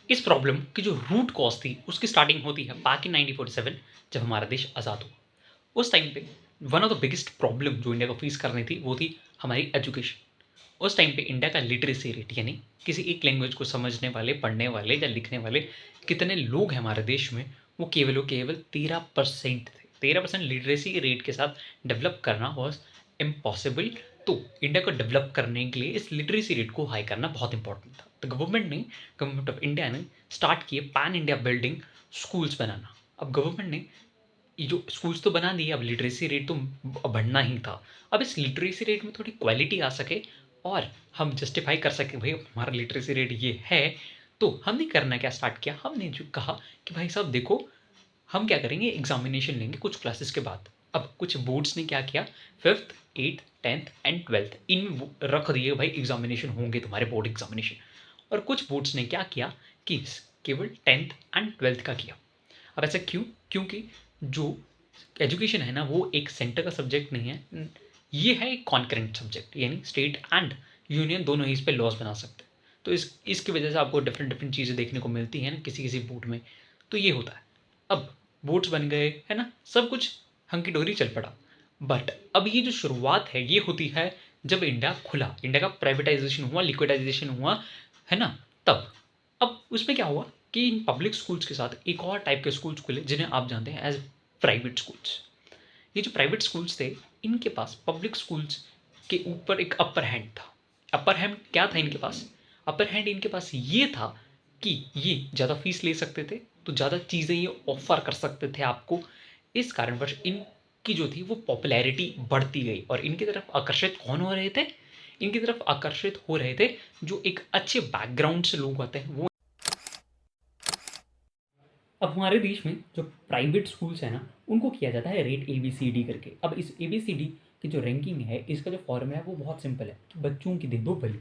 इस प्रॉब्लम की जो रूट कॉज थी उसकी स्टार्टिंग होती है बैक इन 1947 जब हमारा देश आज़ाद हुआ। उस टाइम पे one of the biggest problem जो इंडिया को फेस करनी थी वो थी हमारी एजुकेशन। उस टाइम पे इंडिया का लिटरेसी रेट यानी किसी एक लैंग्वेज को समझने वाले, पढ़ने वाले या लिखने वाले कितने लोग हैं हमारे देश में, वो केवल 13% थे। 13% लिटरेसी रेट के साथ डेवलप करना वॉज इम्पॉसिबल। तो इंडिया को डेवलप करने के लिए इस लिटरेसी रेट को हाई करना बहुत इंपॉर्टेंट था। तो गवर्नमेंट ऑफ इंडिया ने स्टार्ट किए पैन इंडिया बिल्डिंग स्कूल्स बनाना। अब गवर्नमेंट ने ये जो स्कूल्स तो बना दिए, अब लिटरेसी रेट तो बढ़ना ही था। अब इस लिटरेसी रेट में थोड़ी क्वालिटी आ सके और हम जस्टिफाई कर सकें भाई हमारा लिटरेसी रेट ये है, तो हमने करना क्या स्टार्ट किया, हमने जो कहा कि भाई साहब देखो, हम क्या करेंगे, एग्जामिनेशन लेंगे कुछ क्लासेस के बाद। अब कुछ बोर्ड्स ने क्या किया, fifth, eighth, tenth and twelfth in रख दिए भाई एग्जामिनेशन होंगे तुम्हारे बोर्ड एग्जामिनेशन। और कुछ बोर्ड्स ने क्या किया कि केवल टेंथ एंड ट्वेल्थ का किया। अब ऐसा क्यों? क्योंकि जो एजुकेशन है ना वो एक सेंटर का सब्जेक्ट नहीं है, ये है एक कॉन्करेंट सब्जेक्ट, यानी स्टेट एंड यूनियन दोनों ही इस पर लॉज बना सकते हैं। तो इसकी वजह से आपको डिफरेंट डिफरेंट चीज़ें देखने को मिलती हैं ना किसी किसी बोर्ड में। तो ये होता है। अब बोर्ड्स बन गए है ना, सब कुछ हंकी डोरी चल पड़ा। बट अब ये जो शुरुआत है ये होती है जब इंडिया खुला, इंडिया का प्राइवेटाइजेशन हुआ, लिक्विडाइजेशन हुआ, है ना, तब। अब उसमें क्या हुआ कि इन पब्लिक स्कूल्स के साथ एक और टाइप के स्कूल्स खुले जिन्हें आप जानते हैं एज प्राइवेट स्कूल्स। ये जो प्राइवेट स्कूल्स थे, इनके पास पब्लिक स्कूल्स के ऊपर एक अपर हैंड था। अपर हैंड क्या था इनके पास? अपर हैंड इनके पास ये था कि ये ज़्यादा फीस ले सकते थे, तो ज़्यादा चीज़ें ये ऑफर कर सकते थे आपको। इस कारणवश इनकी जो थी वो पॉपुलैरिटी बढ़ती गई और इनकी तरफ आकर्षित कौन हो रहे थे? इनकी तरफ आकर्षित हो रहे थे जो एक अच्छे बैकग्राउंड से लोग आते हैं वो। अब हमारे देश में जो प्राइवेट स्कूल्स हैं ना, उनको किया जाता है rate A B C D करके। अब इस ए बी सी डी की जो रैंकिंग है, इसका जो फॉर्मूला है वो बहुत सिंपल है कि बच्चों की दे दो बलि।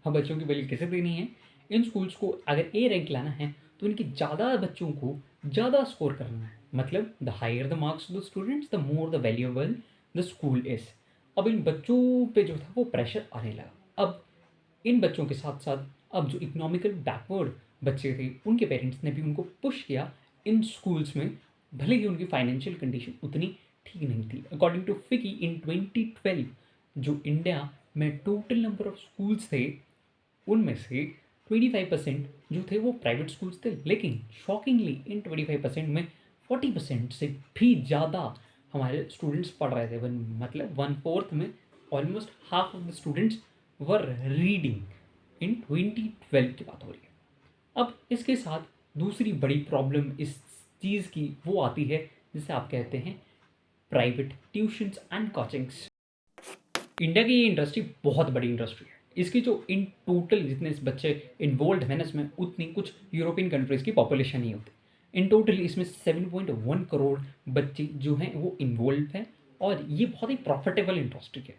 अब बच्चों की बलि कैसे देनी है? इन स्कूल्स को अगर ए रैंक लाना है तो इनके ज़्यादा बच्चों को ज़्यादा स्कोर करना है। मतलब the higher the marks the students the more the valuable the school is. अब इन बच्चों पे जो था वो प्रेशर आने लगा। अब इन बच्चों के साथ साथ अब जो इकोनॉमिकल बैकवर्ड बच्चे थे उनके पेरेंट्स ने भी उनको पुश किया इन स्कूल्स में, भले ही उनकी फाइनेंशियल कंडीशन उतनी ठीक नहीं थी। अकॉर्डिंग टू फिकी इन 2012 जो इंडिया में टोटल नंबर ऑफ स्कूल्स थे उनमें से 25% जो थे वो प्राइवेट स्कूल्स थे, लेकिन शॉकिंगली इन 25% में 40% से भी ज़्यादा हमारे स्टूडेंट्स पढ़ रहे थे। मतलब वन फोर्थ में almost half of the students were reading in 2012 की बात हो रही है। अब इसके साथ दूसरी बड़ी प्रॉब्लम इस चीज़ की वो आती है जिसे आप कहते हैं private tuitions and coachings. India की ये इंडस्ट्री बहुत बड़ी इंडस्ट्री है। इसकी जो इन टोटल जितने बच्चे इन्वॉल्व हैं ना इसमें, उतनी कुछ यूरोपियन कंट्रीज़ की पॉपुलेशन ही होती। इन टोटल इसमें 7.1 करोड़ बच्चे जो हैं वो इन्वॉल्व हैं और ये बहुत ही प्रॉफिटेबल इंडस्ट्री है।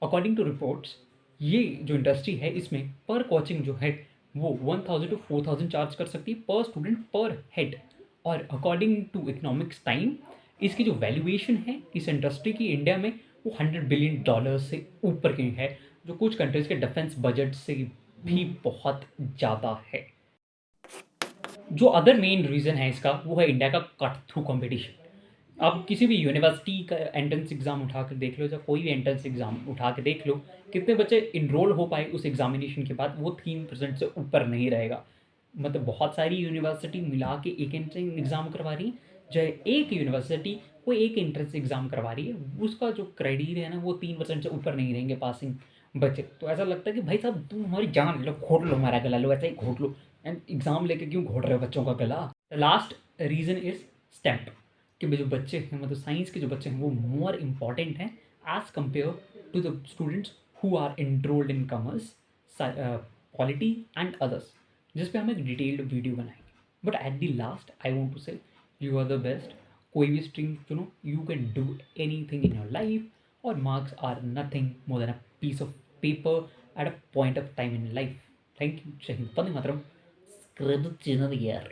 अकॉर्डिंग टू रिपोर्ट्स ये जो इंडस्ट्री है इसमें पर कोचिंग जो है वो 1000 to 4000 चार्ज कर सकती है पर स्टूडेंट पर हेड। और अकॉर्डिंग टू इकोनॉमिक्स टाइम इसकी जो वैल्यूएशन है इस इंडस्ट्री की इंडिया में वो $100 बिलियन से ऊपर की है, जो कुछ कंट्रीज के डिफेंस बजट से भी बहुत ज़्यादा है। जो अदर मेन रीज़न है इसका वो है इंडिया का कट थ्रू कंपटीशन। आप किसी भी यूनिवर्सिटी का एंट्रेंस एग्ज़ाम उठा कर देख लो या कोई भी एंट्रेंस एग्ज़ाम उठा के देख लो, कितने बच्चे इनरोल हो पाए उस एग्जामिनेशन के बाद, वो 3% से ऊपर नहीं रहेगा। मतलब बहुत सारी यूनिवर्सिटी मिला के एक एंट्रेंस एग्ज़ाम करवा रही है, चाहे एक यूनिवर्सिटी कोई एक एंट्रेंस एग्ज़ाम करवा रही है, उसका जो क्राइटेरिया है ना वो 3% से ऊपर नहीं रहेंगे पासिंग बच्चे। तो ऐसा लगता है कि भाई साहब तुम हमारी जान लो, घोट लो, हमारा गला लो, ऐसा ही घोट लो। एंड एग्ज़ाम लेके क्यों घोट रहे हो बच्चों का गला? The last reason is stamp, कि जो बच्चे हैं मतलब साइंस के जो बच्चे हैं वो मोर इम्पॉर्टेंट हैं as compare to the students who are enrolled in commerce, polity and others, जिस पे हम एक डिटेल्ड वीडियो बनाएंगे। But at the last I want to say you are the best. कोई भी स्ट्रीम चुनो, you can do anything in your life और marks are nothing more than a piece of paper at a point of time in life. Thank you. जय Hind, Vande Mataram. Subscribe the channel यार।